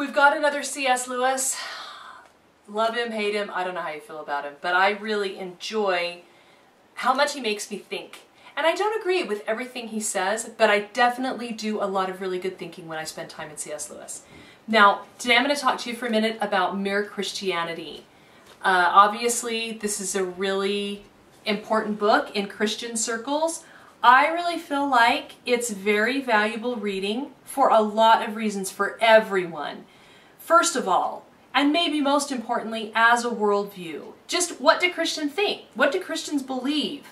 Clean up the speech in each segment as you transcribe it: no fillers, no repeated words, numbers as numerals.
We've got another C.S. Lewis. Love him, hate him, I don't know how you feel about him, but I really enjoy how much he makes me think. And I don't agree with everything he says, but I definitely do a lot of really good thinking when I spend time with C.S. Lewis. Now, today I'm going to talk to you for a minute about mere Christianity. Obviously, this is a really important book in Christian circles. I really feel like it's very valuable reading for a lot of reasons for everyone. First of all, and maybe most importantly, as a worldview. Just what do Christians think? What do Christians believe?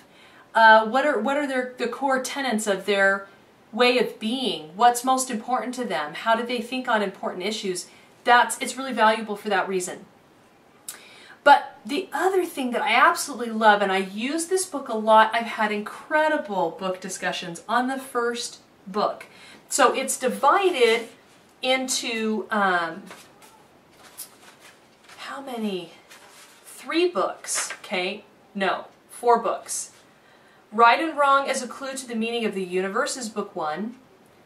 What are the core tenets of their way of being? What's most important to them? How do they think on important issues? It's really valuable for that reason. But the other thing that I absolutely love, and I use this book a lot, I've had incredible book discussions on the first book. So it's divided into, how many? 3 books, okay? No, 4 books. Right and Wrong as a Clue to the Meaning of the Universe is book 1.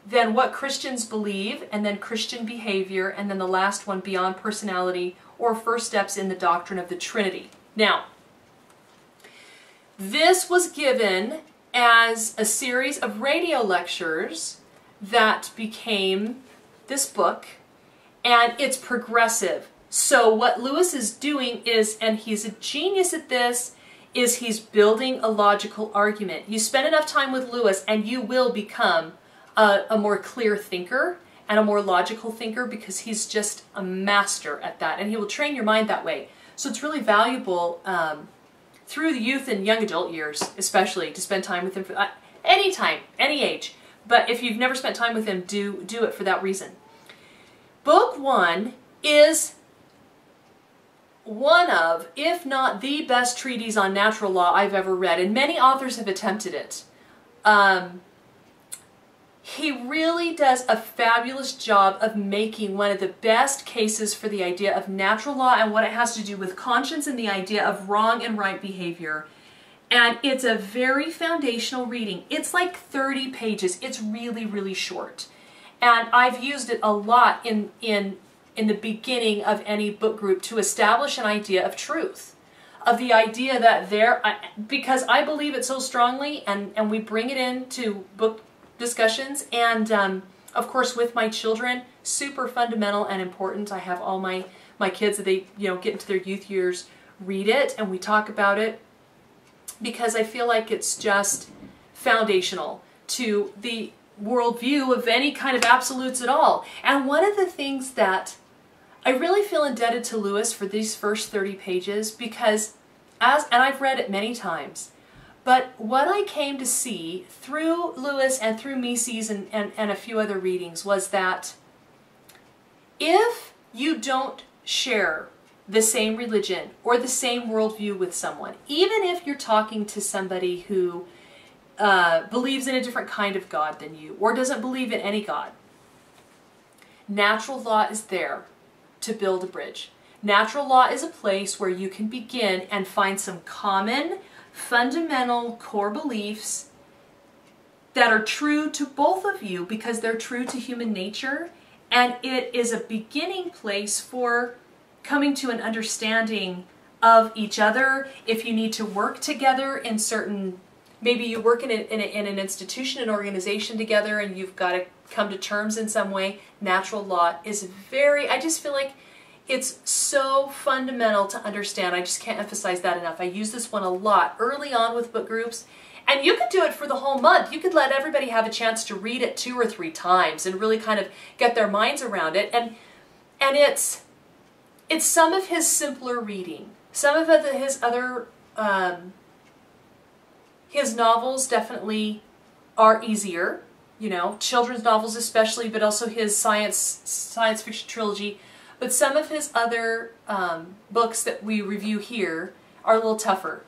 Then What Christians Believe, and then Christian Behavior, and then the last one, Beyond Personality, or First Steps in the Doctrine of the Trinity. Now, this was given as a series of radio lectures that became this book, and it's progressive. So what Lewis is doing is, and he's a genius at this, is he's building a logical argument. You spend enough time with Lewis and you will become a more clear thinker and a more logical thinker, because he's just a master at that, and he will train your mind that way. So it's really valuable through the youth and young adult years, especially, to spend time with him for any time, any age. But if you've never spent time with him, do it for that reason. Book 1 is one of, if not the best treatise on natural law I've ever read, and many authors have attempted it. He really does a fabulous job of making one of the best cases for the idea of natural law and what it has to do with conscience and the idea of wrong and right behavior. And it's a very foundational reading. It's like 30 pages. It's really, really short. And I've used it a lot in the beginning of any book group to establish an idea of truth. Of the idea that because I believe it so strongly, and we bring it into book discussions, and of course with my children, super fundamental and important. I have all my kids that they get into their youth years read it, and we talk about it, because I feel like it's just foundational to the worldview of any kind of absolutes at all. And one of the things that I really feel indebted to Lewis for these first 30 pages, because and I've read it many times, but what I came to see through Lewis and through Mises and a few other readings was that if you don't share the same religion or the same worldview with someone, even if you're talking to somebody who believes in a different kind of God than you, or doesn't believe in any God, natural law is there to build a bridge. Natural law is a place where you can begin and find some common, fundamental core beliefs that are true to both of you, because they're true to human nature, and it is a beginning place for coming to an understanding of each other. If you need to work together in certain, maybe you work in an institution, an organization together, and you've got to come to terms in some way, natural law is I just feel like it's so fundamental to understand. I just can't emphasize that enough. I use this one a lot early on with book groups, and you could do it for the whole month. You could let everybody have a chance to read it 2 or 3 times and really kind of get their minds around it. And it's some of his simpler reading. Some of his other his novels definitely are easier, children's novels especially, but also his science fiction trilogy. But some of his other books that we review here are a little tougher.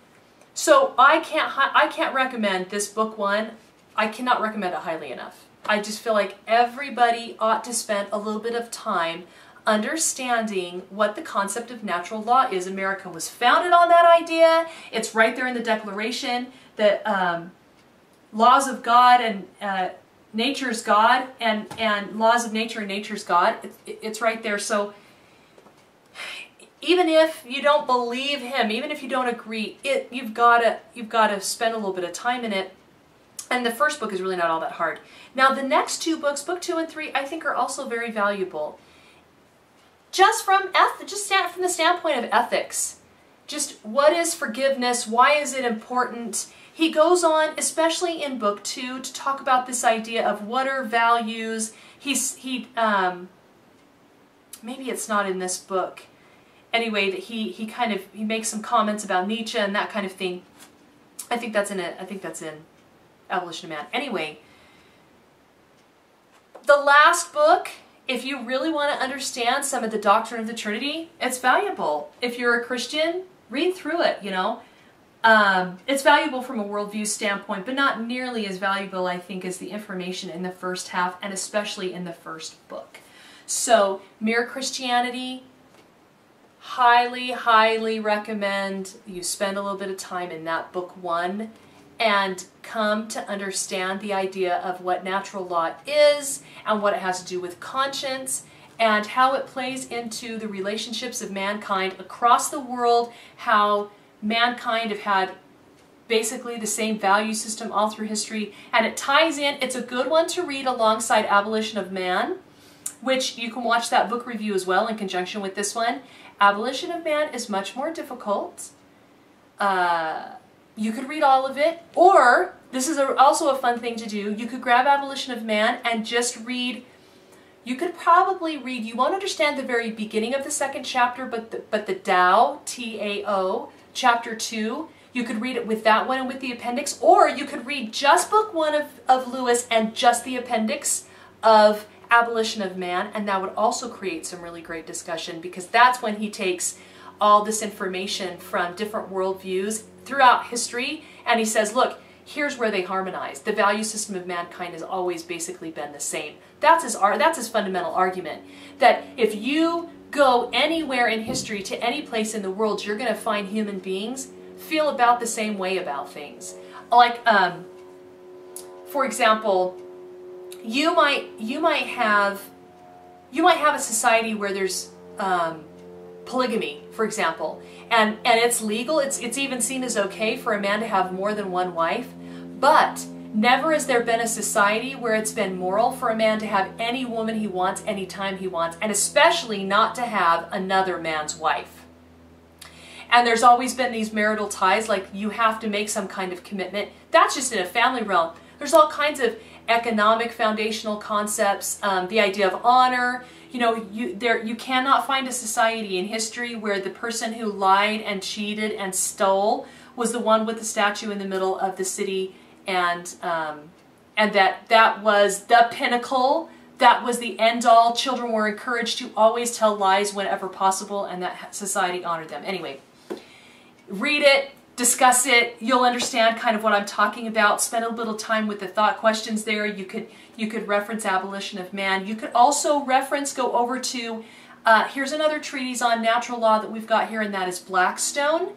So I can't recommend this book 1. I cannot recommend it highly enough. I just feel like everybody ought to spend a little bit of time understanding what the concept of natural law is. America was founded on that idea. It's right there in the Declaration that laws of God and nature's God and laws of nature and nature's God. It's right there. So even if you don't believe him, even if you don't agree, you've got to spend a little bit of time in it. And the first book is really not all that hard. Now the next two books, book 2 and 3, I think are also very valuable. Just from the standpoint of ethics. Just what is forgiveness? Why is it important? He goes on, especially in book 2, to talk about this idea of what are values. Maybe it's not in this book. Anyway, that he makes some comments about Nietzsche and that kind of thing. I think that's in it. I think that's in Abolition of Man. Anyway, the last book, if you really want to understand some of the doctrine of the Trinity, it's valuable. If you're a Christian, read through it, you know. It's valuable from a worldview standpoint, but not nearly as valuable, I think, as the information in the first half, and especially in the first book. So, Mere Christianity, highly, highly recommend you spend a little bit of time in that book 1 and come to understand the idea of what natural law is and what it has to do with conscience and how it plays into the relationships of mankind across the world, how mankind have had basically the same value system all through history, and it ties in. It's a good one to read alongside Abolition of Man, which you can watch that book review as well in conjunction with this one. Abolition of Man is much more difficult. You could read all of it, or this is also a fun thing to do. You could grab Abolition of Man and just read. You could probably read. You won't understand the very beginning of the second chapter, but the Tao, T-A-O, chapter 2. You could read it with that one and with the appendix, or you could read just book 1 of Lewis and just the appendix of Abolition of Man, and that would also create some really great discussion, because that's when he takes all this information from different worldviews throughout history, and he says, look, here's where they harmonize. The value system of mankind has always basically been the same. That's his fundamental argument, that if you go anywhere in history to any place in the world, you're going to find human beings feel about the same way about things. Like, for example, you might have a society where there's polygamy, for example, and it's legal. It's even seen as okay for a man to have more than one wife, but never has there been a society where it's been moral for a man to have any woman he wants, anytime he wants, and especially not to have another man's wife. And there's always been these marital ties, like you have to make some kind of commitment. That's just in a family realm. There's all kinds of economic foundational concepts, the idea of honor. You know, you cannot find a society in history where the person who lied and cheated and stole was the one with the statue in the middle of the city, and that was the pinnacle. That was the end-all. Children were encouraged to always tell lies whenever possible, and that society honored them. Anyway, read it, discuss it. You'll understand kind of what I'm talking about. Spend a little time with the thought questions there. You could reference Abolition of Man. You could also go over to, here's another treatise on natural law that we've got here, and that is Blackstone.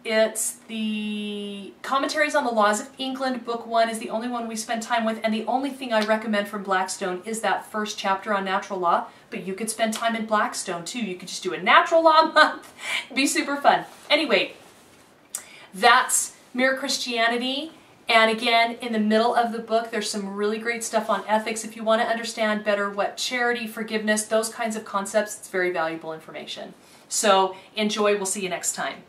It's the Commentaries on the Laws of England, book 1 is the only one we spend time with, and the only thing I recommend from Blackstone is that first chapter on natural law, but you could spend time in Blackstone too. You could just do a natural law month. It'd be super fun. Anyway, that's Mere Christianity, and again, in the middle of the book, there's some really great stuff on ethics. If you want to understand better what charity, forgiveness, those kinds of concepts, it's very valuable information. So enjoy. We'll see you next time.